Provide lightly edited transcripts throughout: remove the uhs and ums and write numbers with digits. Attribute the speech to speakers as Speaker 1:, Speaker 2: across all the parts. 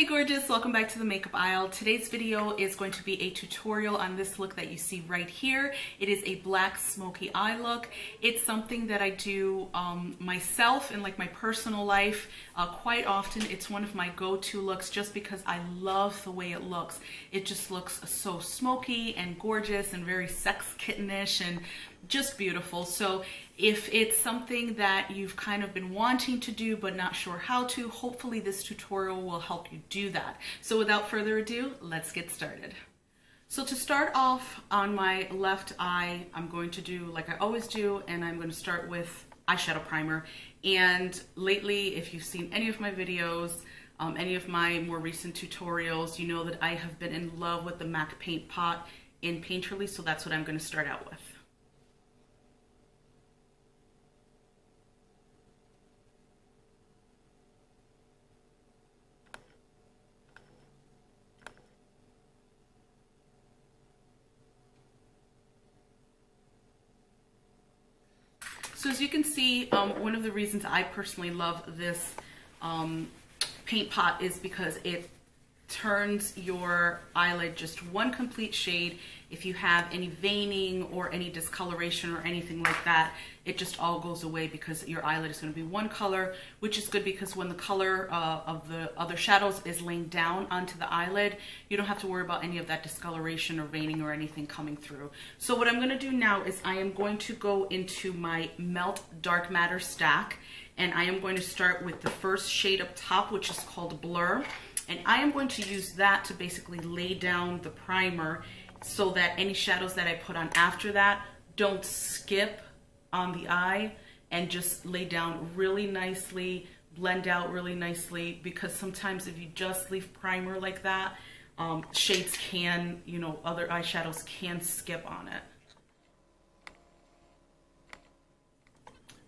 Speaker 1: Hey gorgeous, welcome back to the makeup aisle. Today's video is going to be a tutorial on this look that you see right here. It is a black smoky eye look. It's something that I do myself in like my personal life quite often. It's one of my go-to looks just because I love the way it looks. It just looks so smoky and gorgeous and very sex kittenish and just beautiful. So if it's something that you've kind of been wanting to do but not sure how to, hopefully this tutorial will help you do that. So without further ado, let's get started. So to start off on my left eye, I'm going to do like I always do, and I'm going to start with eyeshadow primer. And lately, if you've seen any of my videos, any of my more recent tutorials, you know that I have been in love with the MAC paint pot in Painterly, so that's what I'm going to start out with. So as you can see, one of the reasons I personally love this paint pot is because it turns your eyelid just one complete shade. If you have any veining or any discoloration or anything like that, it just all goes away because your eyelid is going to be one color, which is good because when the color of the other shadows is laying down onto the eyelid, you don't have to worry about any of that discoloration or veining or anything coming through. So what I'm going to do now is I am going to go into my Melt Dark Matter stack, and I am going to start with the first shade up top, which is called Blur. And I am going to use that to basically lay down the primer so that any shadows that I put on after that don't skip on the eye and just lay down really nicely, blend out really nicely, because sometimes if you just leave primer like that, shades can, you know, other eyeshadows can skip on it.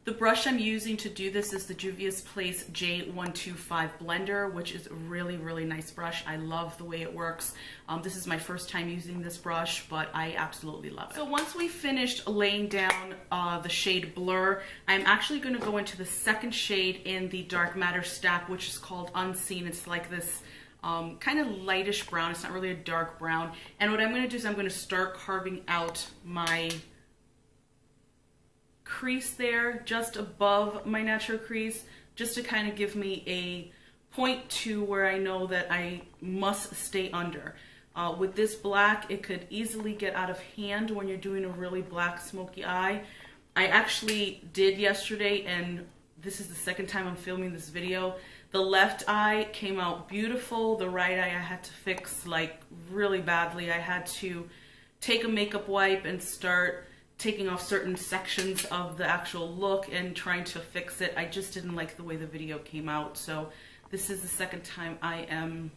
Speaker 1: The brush I'm using to do this is the Juvia's Place J125 blender, which is a really, really nice brush. I love the way it works. This is my first time using this brush, but I absolutely love it. So once we finished laying down the shade Blur, I'm actually going to go into the second shade in the Dark Matter stack, which is called Unseen. It's like this kind of lightish brown. It's not really a dark brown. And what I'm going to do is I'm going to start carving out my crease there just above my natural crease, just to kind of give me a point to where I know that I must stay under. With this black, it could easily get out of hand when you're doing a really black smoky eye. I actually did yesterday, and this is the second time I'm filming this video. The left eye came out beautiful. The right eye I had to fix like really badly. I had to take a makeup wipe and start taking off certain sections of the actual look and trying to fix it. I just didn't like the way the video came out. So this is the second time I am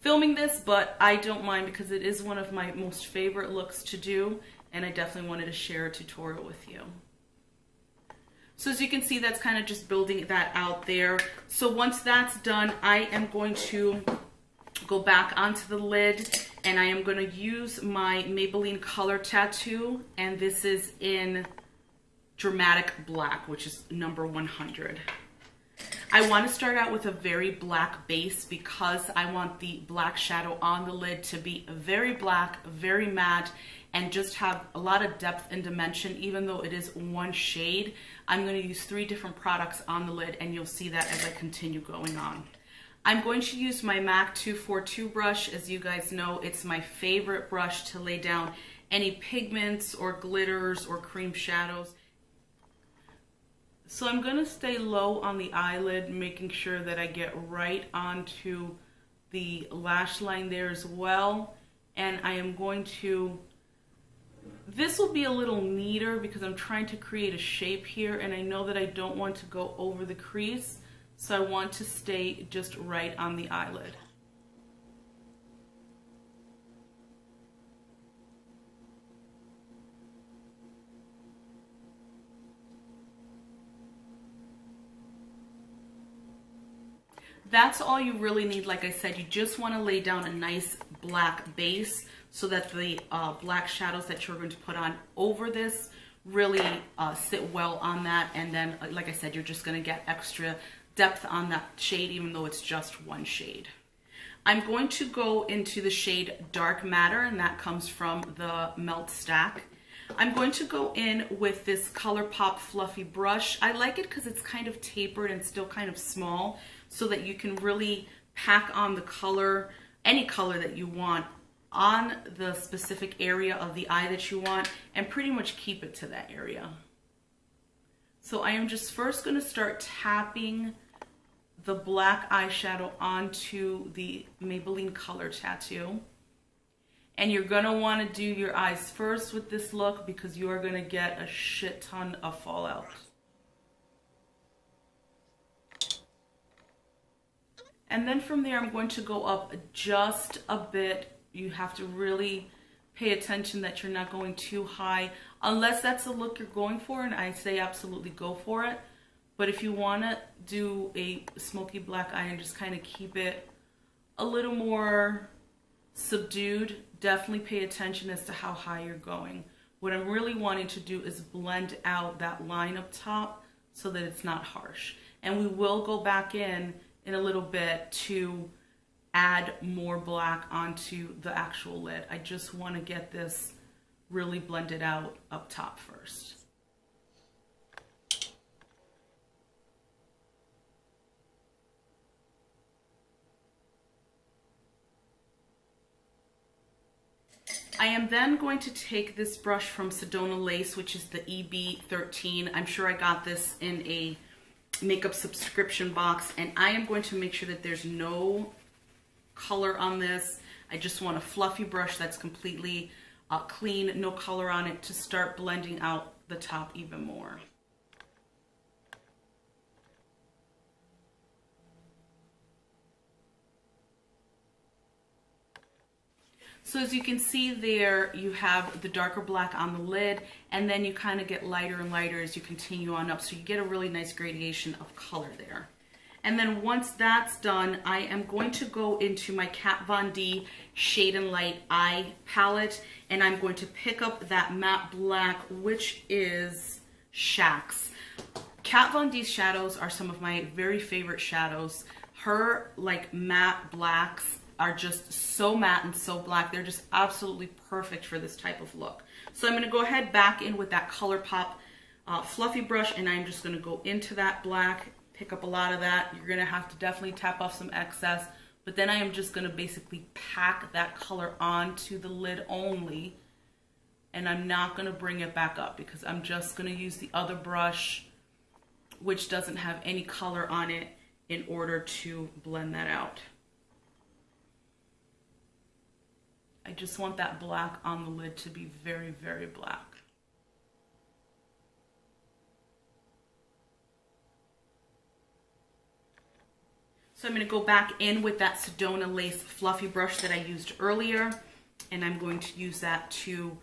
Speaker 1: filming this, but I don't mind because it is one of my most favorite looks to do, and I definitely wanted to share a tutorial with you. So as you can see, that's kind of just building that out there. So once that's done, I am going to go back onto the lid, and I am going to use my Maybelline Color Tattoo, and this is in Dramatic Black, which is number 100. I want to start out with a very black base because I want the black shadow on the lid to be very black, very matte, and just have a lot of depth and dimension. Even though it is one shade, I'm going to use 3 different products on the lid, and you'll see that as I continue going on. I'm going to use my MAC 242 brush. As you guys know, it's my favorite brush to lay down any pigments or glitters or cream shadows. So I'm going to stay low on the eyelid, making sure that I get right onto the lash line there as well. And I am going to, this will be a little neater because I'm trying to create a shape here, and I know that I don't want to go over the crease. So I want to stay just right on the eyelid. That's all you really need. Like I said, you just want to lay down a nice black base so that the black shadows that you're going to put on over this really sit well on that. And then, like I said, you're just going to get extra depth on that shade even though it's just one shade. I'm going to go into the shade Dark Matter, and that comes from the Melt Stack. I'm going to go in with this ColourPop fluffy brush. I like it because it's kind of tapered and still kind of small, so that you can really pack on the color, any color that you want, on the specific area of the eye that you want, and pretty much keep it to that area. So I am just first going to start tapping the black eyeshadow onto the Maybelline Color Tattoo. And you're going to want to do your eyes first with this look because you are going to get a shit ton of fallout. And then from there, I'm going to go up just a bit. You have to really pay attention that you're not going too high, unless that's the look you're going for, and I say absolutely go for it. But if you want to do a smoky black eye and just kind of keep it a little more subdued, definitely pay attention as to how high you're going. What I'm really wanting to do is blend out that line up top so that it's not harsh. And we will go back in a little bit to add more black onto the actual lid. I just want to get this really blended out up top first. I am then going to take this brush from Sedona Lace, which is the EB13. I'm sure I got this in a makeup subscription box, and I am going to make sure that there's no color on this. I just want a fluffy brush that's completely clean, no color on it, to start blending out the top even more. So as you can see there, you have the darker black on the lid, and then you kind of get lighter and lighter as you continue on up. So you get a really nice gradation of color there. And then once that's done, I am going to go into my Kat Von D Shade and Light Eye Palette, and I'm going to pick up that matte black, which is Shax. Kat Von D's shadows are some of my very favorite shadows. Her like matte blacks are just so matte and so black. They're just absolutely perfect for this type of look. So I'm going to go ahead back in with that ColourPop fluffy brush, and I'm just going to go into that black, pick up a lot of that. You're going to have to definitely tap off some excess, but then I am just going to basically pack that color onto the lid only, and I'm not going to bring it back up because I'm just going to use the other brush, which doesn't have any color on it, in order to blend that out. I just want that black on the lid to be very, very black. So I'm going to go back in with that Sedona Lace fluffy brush that I used earlier, and I'm going to use that to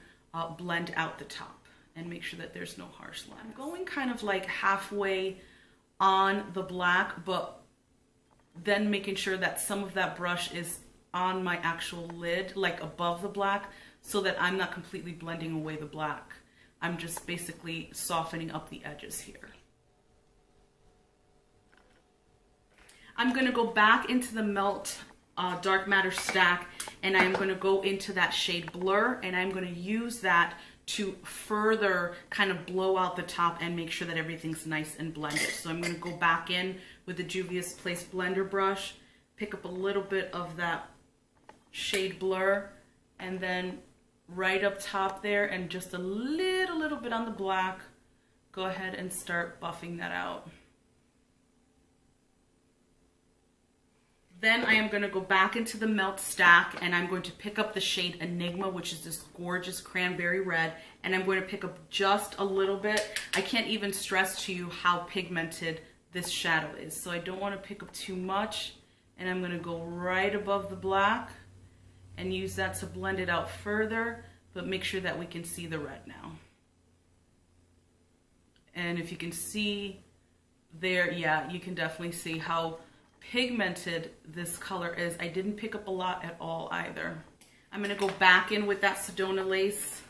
Speaker 1: blend out the top and make sure that there's no harsh line. I'm going kind of like halfway on the black, but then making sure that some of that brush is on my actual lid, like above the black, so that I'm not completely blending away the black. I'm just basically softening up the edges here. I'm going to go back into the Melt Dark Matter stack, and I'm going to go into that shade Blur, and I'm going to use that to further kind of blow out the top and make sure that everything's nice and blended. So I'm going to go back in with the Juvia's Place blender brush, pick up a little bit of that shade Blur, and then right up top there and just a little bit on the black, go ahead and start buffing that out. Then I am going to go back into the Melt stack, and I'm going to pick up the shade Enigma, which is this gorgeous cranberry red, and I'm going to pick up just a little bit. I can't even stress to you how pigmented this shadow is, so I don't want to pick up too much, and I'm going to go right above the black and use that to blend it out further, but make sure that we can see the red now. And if you can see there, yeah, you can definitely see how pigmented this color is. I didn't pick up a lot at all either. I'm going to go back in with that Sedona Lace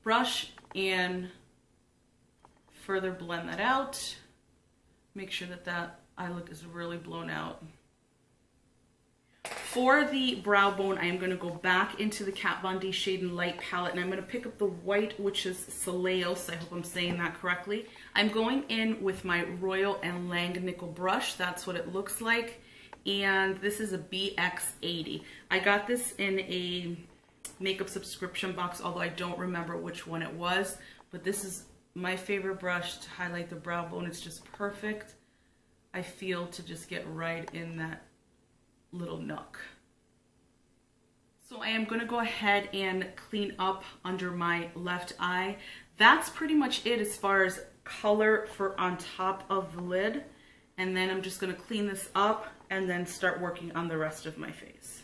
Speaker 1: brush and further blend that out. Make sure that that eye look is really blown out. For the brow bone, I am going to go back into the Kat Von D Shade and Light palette, and I'm going to pick up the white, which is Soleos. I hope I'm saying that correctly. I'm going in with my Royal and Lang Nickel brush. That's what it looks like. And this is a BX80. I got this in a makeup subscription box, although I don't remember which one it was. But this is my favorite brush to highlight the brow bone. It's just perfect, I feel, to just get right in that little nook. So I am going to go ahead and clean up under my left eye. That's pretty much it as far as color for on top of the lid. And then I'm just going to clean this up and then start working on the rest of my face.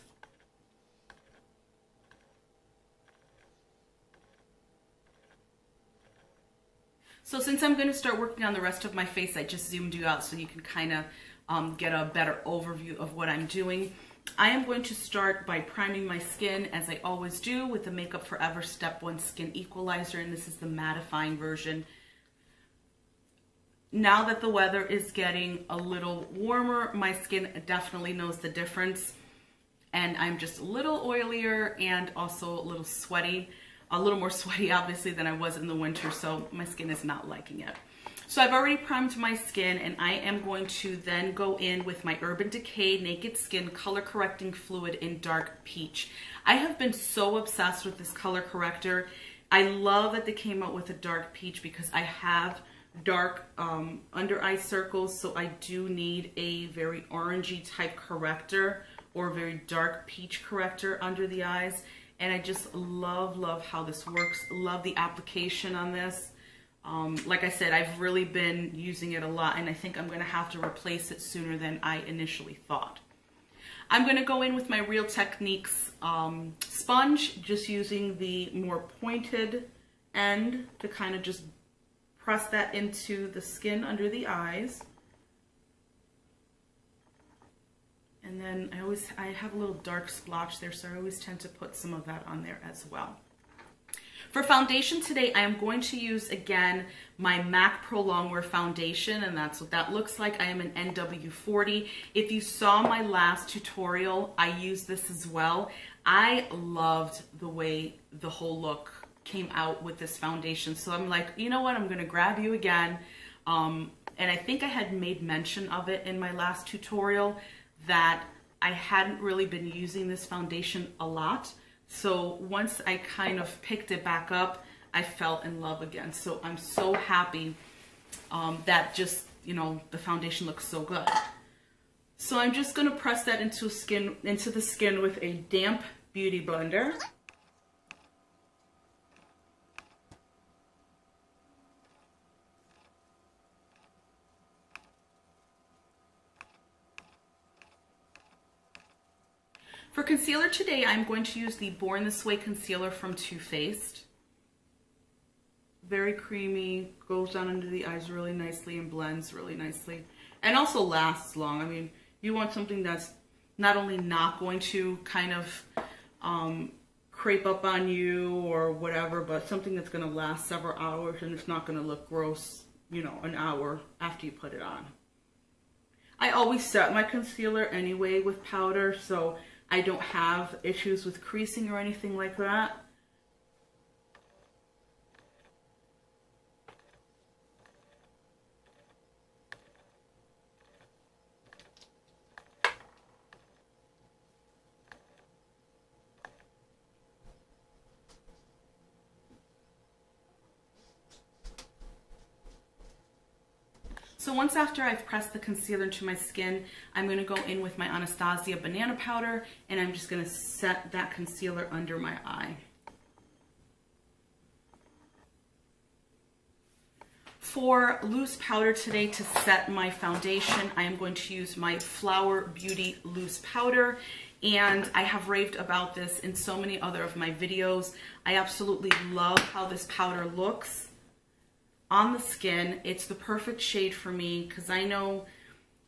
Speaker 1: So since I'm going to start working on the rest of my face, I just zoomed you out so you can kind of get a better overview of what I'm doing. I am going to start by priming my skin, as I always do, with the Makeup Forever Step 1 Skin Equalizer, and this is the mattifying version. Now that the weather is getting a little warmer, my skin definitely knows the difference, and I'm just a little oilier and also a little sweaty. A little more sweaty, obviously, than I was in the winter, so my skin is not liking it. So I've already primed my skin, and I am going to then go in with my Urban Decay Naked Skin Color Correcting Fluid in Dark Peach. I have been so obsessed with this color corrector. I love that they came out with a dark peach because I have dark under eye circles, so I do need a very orangey type corrector or very dark peach corrector under the eyes. And I just love how this works. Love the application on this. Like I said, I've really been using it a lot, and I think I'm going to have to replace it sooner than I initially thought. I'm going to go in with my Real Techniques sponge, just using the more pointed end to kind of just press that into the skin under the eyes. And then I have a little dark splotch there, so I always tend to put some of that on there as well. For foundation today, I am going to use, again, my MAC Pro Longwear foundation, and that's what that looks like. I am an NW40. If you saw my last tutorial, I used this as well. I loved the way the whole look came out with this foundation, so I'm like, you know what, I'm going to grab you again. And I think I had made mention of it in my last tutorial, that I hadn't really been using this foundation a lot. So once I kind of picked it back up, I fell in love again. So I'm so happy that just, you know, the foundation looks so good. So I'm just going to press that into the skin with a damp beauty blender. For concealer today, I'm going to use the Born This Way concealer from TooFaced. Very creamy, goes down under the eyes really nicely and blends really nicely. And also lasts long. I mean, you want something that's not only not going to kind of crepe up on you or whatever, but something that's going to last several hours and it's not going to look gross, you know, an hour after you put it on. I always set my concealer anyway with powder, so I don't have issues with creasing or anything like that. So once after I've pressed the concealer into my skin, I'm going to go in with my Anastasia banana powder, and I'm just going to set that concealer under my eye. For loose powder today to set my foundation, I am going to use my Flower Beauty loose powder, and I have raved about this in so many other of my videos. I absolutely love how this powder looks on the skin. It's the perfect shade for me, because I know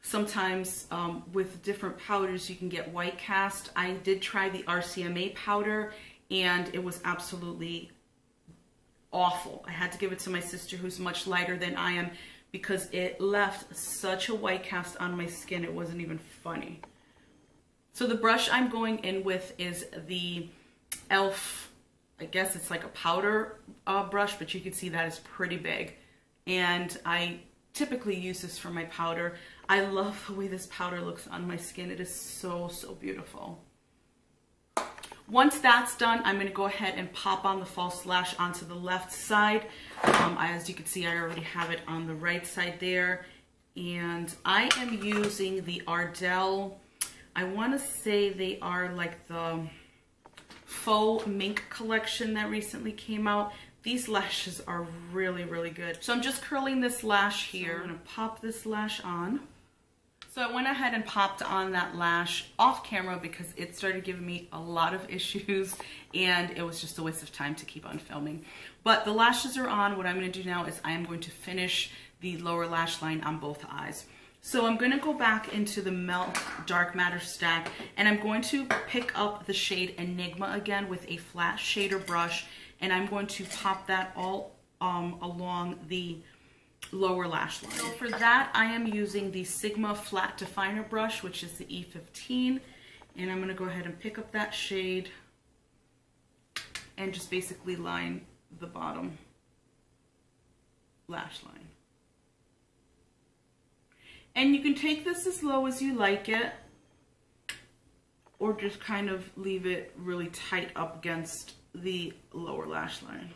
Speaker 1: sometimes with different powders you can get white cast. I did try the RCMA powder and it was absolutely awful. I had to give it to my sister, who's much lighter than I am, because it left such a white cast on my skin, it wasn't even funny. So the brush I'm going in with is the e.l.f., I guess it's like a powder brush, but you can see that is pretty big. And I typically use this for my powder. I love the way this powder looks on my skin. It is so, so beautiful. Once that's done, I'm going to go ahead and pop on the false lash onto the left side. As you can see, I already have it on the right side there. And I am using the Ardell, I want to say they are like the Faux Mink collection that recently came out. These lashes are really, really good. So I'm just curling this lash here. So I'm going to pop this lash on. So I went ahead and popped on that lash off camera because it started giving me a lot of issues and it was just a waste of time to keep on filming. But the lashes are on. What I'm going to do now is I am going to finish the lower lash line on both eyes. So I'm going to go back into the Melt Dark Matter stack and I'm going to pick up the shade Enigma again with a flat shader brush, and I'm going to pop that all along the lower lash line. So for that, I am using the Sigma Flat Definer brush, which is the E15, and I'm going to go ahead and pick up that shade and just basically line the bottom lash line. And you can take this as low as you like it, or just kind of leave it really tight up against the lower lash line.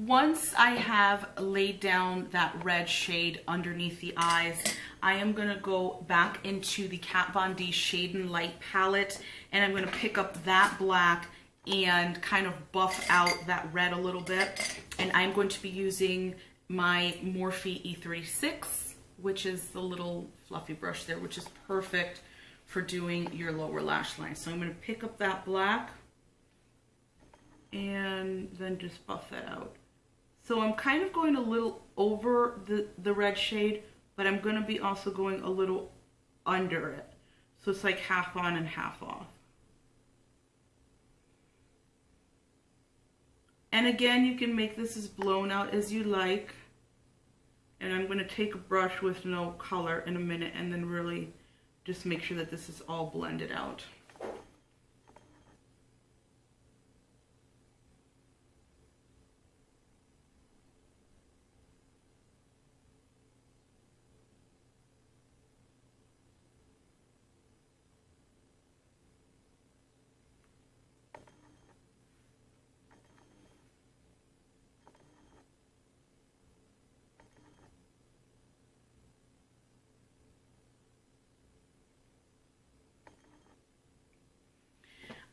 Speaker 1: Once I have laid down that red shade underneath the eyes, I am going to go back into the Kat Von D Shade and Light palette, and I'm going to pick up that black and kind of buff out that red a little bit. And I'm going to be using my Morphe E36, which is the little fluffy brush there, which is perfect for doing your lower lash line. So I'm going to pick up that black and then just buff that out. So I'm kind of going a little over the red shade, but I'm going to be also going a little under it. So it's like half on and half off. And again, you can make this as blown out as you like. And I'm going to take a brush with no color in a minute and then really just make sure that this is all blended out.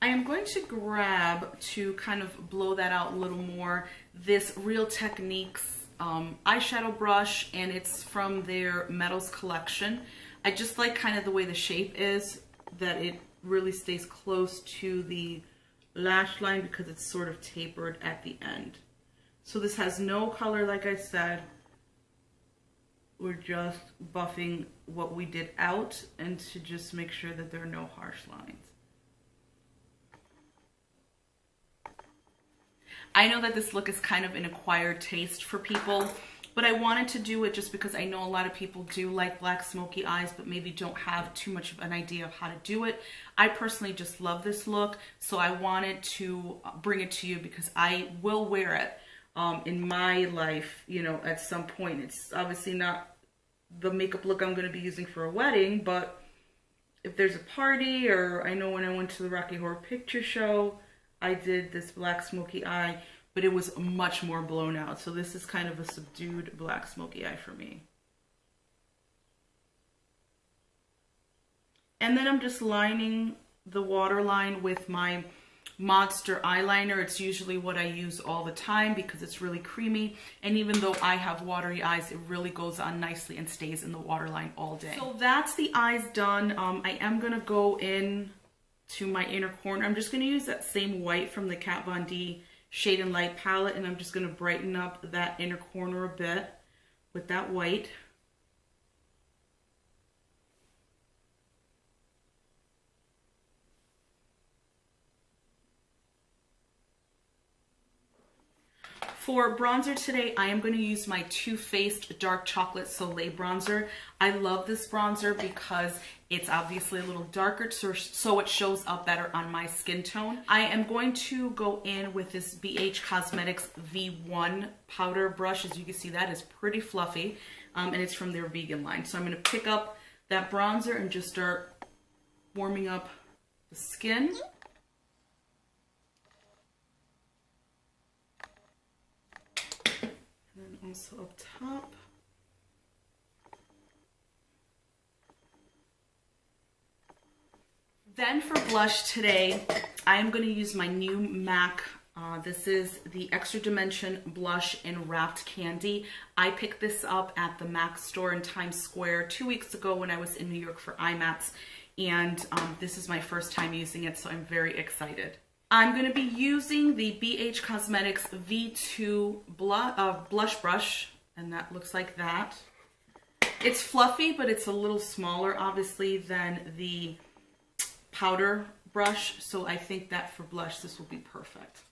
Speaker 1: I am going to grab, to kind of blow that out a little more, this Real Techniques eyeshadow brush, and it's from their Metals collection. I just like kind of the way the shape is, that it really stays close to the lash line because it's sort of tapered at the end. So this has no color, like I said. We're just buffing what we did out and to just make sure that there are no harsh lines. I know that this look is kind of an acquired taste for people, but I wanted to do it just because I know a lot of people do like black smoky eyes, but maybe don't have too much of an idea of how to do it. I personally just love this look, so I wanted to bring it to you because I will wear it in my life, you know, at some point. It's obviously not the makeup look I'm going to be using for a wedding, but if there's a party, or I know when I went to the Rocky Horror Picture Show, I did this black smoky eye, but it was much more blown out. So this is kind of a subdued black smoky eye for me. And then I'm just lining the waterline with my Monster eyeliner. It's usually what I use all the time because it's really creamy. And even though I have watery eyes, it really goes on nicely and stays in the waterline all day. So that's the eyes done. I am going to go in to my inner corner. I'm just going to use that same white from the Kat Von D Shade and Light palette, and I'm just going to brighten up that inner corner a bit with that white. For bronzer today, I am going to use my Too Faced Dark Chocolate Soleil bronzer. I love this bronzer because it's obviously a little darker, so it shows up better on my skin tone. I am going to go in with this BH Cosmetics V1 powder brush. As you can see, that is pretty fluffy, and it's from their vegan line. So I'm going to pick up that bronzer and just start warming up the skin. Also up top. Then for blush today, I am going to use my new MAC. This is the Extra Dimension Blush in Wrapped Candy. I picked this up at the MAC store in Times Square 2 weeks ago when I was in New York for IMATS, and this is my first time using it, so I'm very excited. I'm going to be using the BH Cosmetics V2 blush brush, and that looks like that. It's fluffy, but it's a little smaller, obviously, than the powder brush, so I think that for blush, this will be perfect.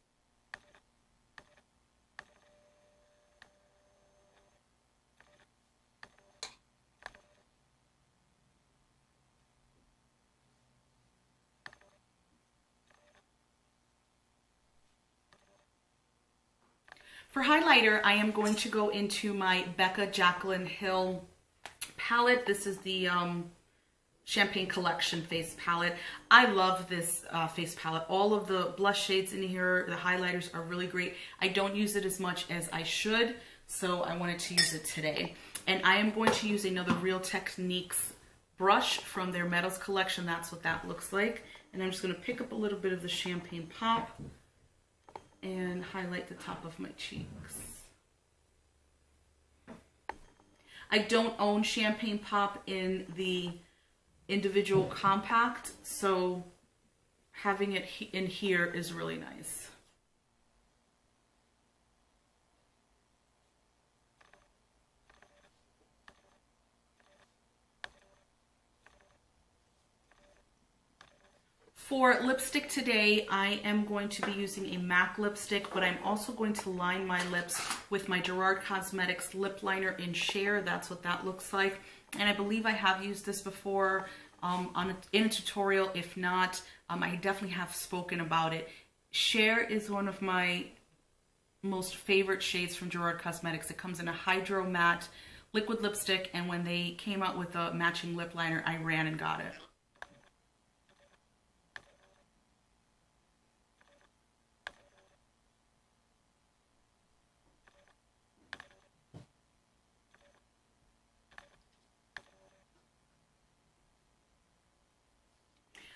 Speaker 1: For highlighter, I am going to go into my Becca Jaclyn Hill palette. This is the Champagne Collection face palette. I love this face palette. All of the blush shades in here, the highlighters are really great. I don't use it as much as I should, so I wanted to use it today. And I am going to use another Real Techniques brush from their Metals collection. That's what that looks like. And I'm just going to pick up a little bit of the Champagne Pop and highlight the top of my cheeks. I don't own Champagne Pop in the individual compact, so having it in here is really nice. For lipstick today, I am going to be using a MAC lipstick, but I'm also going to line my lips with my Gerard Cosmetics lip liner in Cher. That's what that looks like. And I believe I have used this before in a tutorial. If not, I definitely have spoken about it. Cher is one of my most favorite shades from Gerard Cosmetics. It comes in a Hydro Matte liquid lipstick, and when they came out with a matching lip liner, I ran and got it.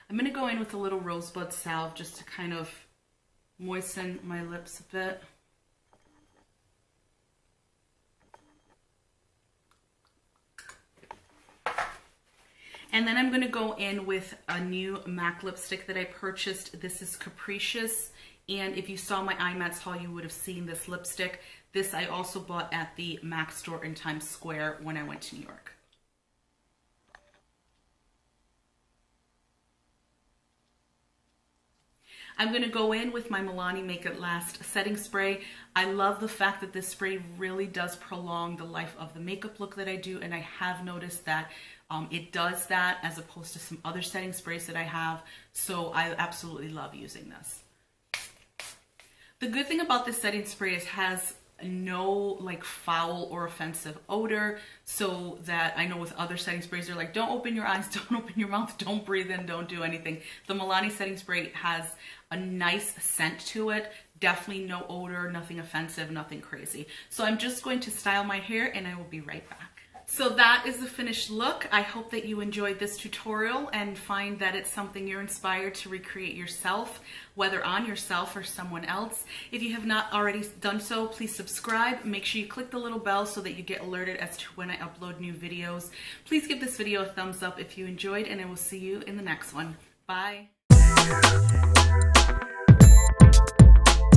Speaker 1: I'm going to go in with a little rosebud salve just to kind of moisten my lips a bit. And then I'm going to go in with a new MAC lipstick that I purchased. This is Capricious, and if you saw my IMATS haul, you would have seen this lipstick. This I also bought at the MAC store in Times Square when I went to New York. I'm going to go in with my Milani Make It Last setting spray. I love the fact that this spray really does prolong the life of the makeup look that I do, and I have noticed that it does that as opposed to some other setting sprays that I have, so I absolutely love using this. The good thing about this setting spray is it has no like foul or offensive odor, so that I know with other setting sprays they're like, don't open your eyes, don't open your mouth, don't breathe in, don't do anything. The Milani setting spray has a nice scent to it, definitely no odor, nothing offensive, nothing crazy. So I'm just going to style my hair and I will be right back. So that is the finished look. I hope that you enjoyed this tutorial and find that it's something you're inspired to recreate yourself, whether on yourself or someone else. If you have not already done so, please subscribe. Make sure you click the little bell so that you get alerted as to when I upload new videos. Please give this video a thumbs up if you enjoyed, and I will see you in the next one. Bye.